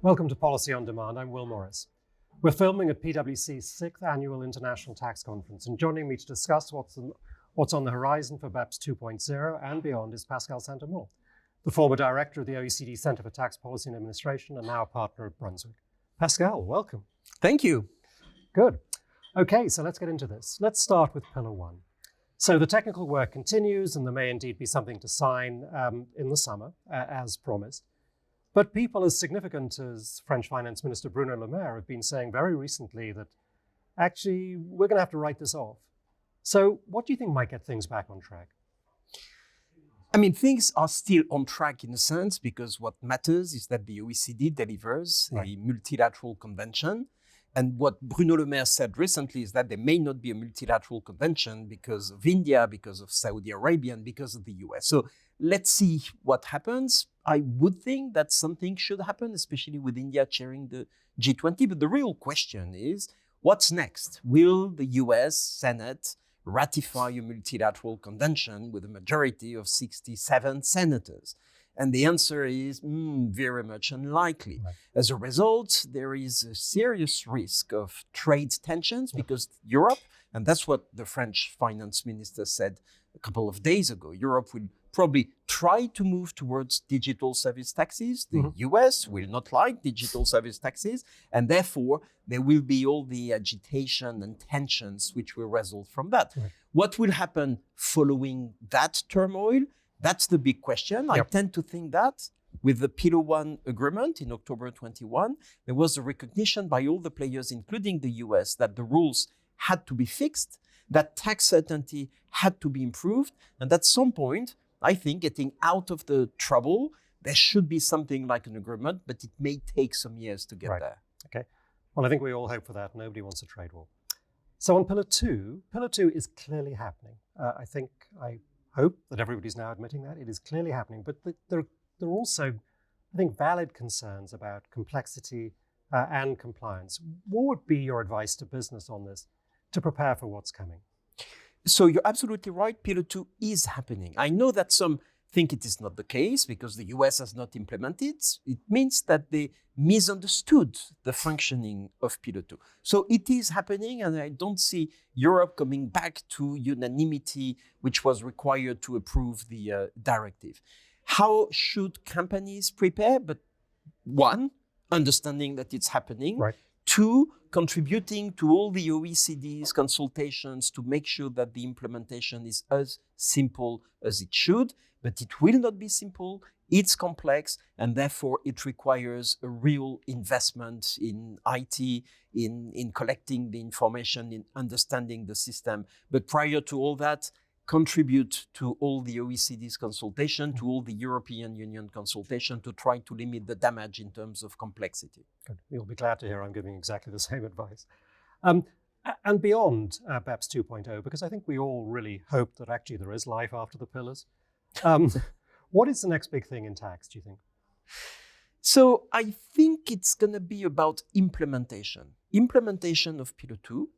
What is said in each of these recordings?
Welcome to Policy on Demand. I'm Will Morris. We're filming at PwC's 6th Annual International Tax Conference, and joining me to discuss what's on the horizon for BEPS 2.0 and beyond is Pascal Saint Amans, the former director of the OECD Center for Tax Policy and Administration and now a partner at Brunswick. Pascal, welcome. Thank you. Good. Okay, so let's get into this. Let's start with Pillar 1. So the technical work continues, and there may indeed be something to sign in the summer, as promised. But people as significant as French Finance Minister Bruno Le Maire have been saying very recently that actually we're going to have to write this off. So what do you think might get things back on track? I mean, things are still on track in a sense, because what matters is that the OECD delivers a multilateral convention. And what Bruno Le Maire said recently is that there may not be a multilateral convention because of India, because of Saudi Arabia, and because of the US. So let's see what happens. I would think that something should happen, especially with India chairing the G20. But the real question is, what's next? Will the US Senate ratify a multilateral convention with a majority of 67 senators? And the answer is very much unlikely. Right. As a result, there is a serious risk of trade tensions because Europe, and that's what the French finance minister said a couple of days ago, Europe will probably try to move towards digital service taxes. The US will not like digital service taxes, and therefore there will be all the agitation and tensions which will result from that. Right. What will happen following that turmoil? That's the big question. Yep. I tend to think that with the Pillar 1 agreement in October 21, there was a recognition by all the players, including the US, that the rules had to be fixed, that tax certainty had to be improved, and at some point, I think getting out of the trouble, there should be something like an agreement, but it may take some years to get there. Okay. Well, I think we all hope for that. Nobody wants a trade war. So on Pillar 2 is clearly happening. I hope that everybody's now admitting that it is clearly happening, but there are also, I think, valid concerns about complexity and compliance. What would be your advice to business on this to prepare for what's coming? So you're absolutely right. Pillar 2 is happening. I know that some think it is not the case because the US has not implemented. It means that they misunderstood the functioning of Pillar 2. So it is happening, and I don't see Europe coming back to unanimity, which was required to approve the directive. How should companies prepare? But one, understanding that it's happening. Right. Two, contributing to all the OECD's consultations to make sure that the implementation is as simple as it should, but it will not be simple, it's complex, and therefore it requires a real investment in IT, in collecting the information, in understanding the system. But prior to all that, contribute to all the OECD's consultation, to all the European Union consultation to try to limit the damage in terms of complexity. Good. You'll be glad to hear I'm giving exactly the same advice. And beyond BEPS 2.0, because I think we all really hope that actually there is life after the pillars. What is the next big thing in tax, do you think? So I think it's going to be about implementation. Implementation of Pillar 2.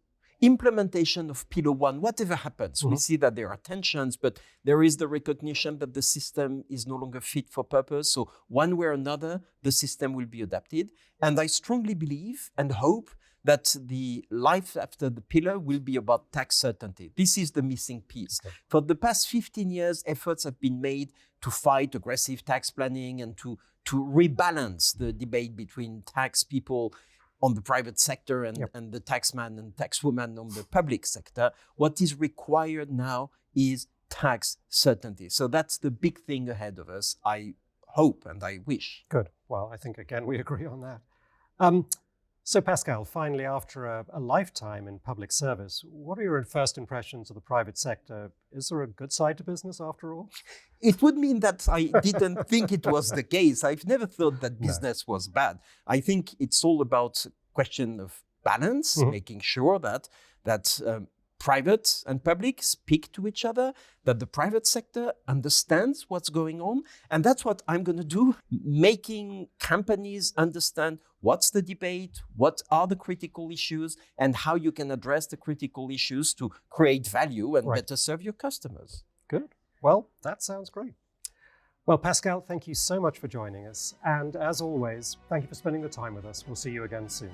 Implementation of Pillar 1, whatever happens, we see that there are tensions, but there is the recognition that the system is no longer fit for purpose. So one way or another, the system will be adapted. And I strongly believe and hope that the life after the pillar will be about tax certainty. This is the missing piece. Okay. For the past 15 years, efforts have been made to fight aggressive tax planning and to rebalance the debate between tax people on the private sector and the taxman and taxwoman on the public sector. What is required now is tax certainty. So that's the big thing ahead of us, I hope and I wish. Good. Well, I think, again, we agree on that. So Pascal, finally, after a lifetime in public service, what are your first impressions of the private sector? Is there a good side to business after all? It would mean that I didn't think it was the case. I've never thought that business was bad. I think it's all about a question of balance, making sure that private and public speak to each other, that the private sector understands what's going on. And that's what I'm going to do, making companies understand what's the debate, what are the critical issues, and how you can address the critical issues to create value and better serve your customers. Good. Well, that sounds great. Well, Pascal, thank you so much for joining us. And as always, thank you for spending the time with us. We'll see you again soon.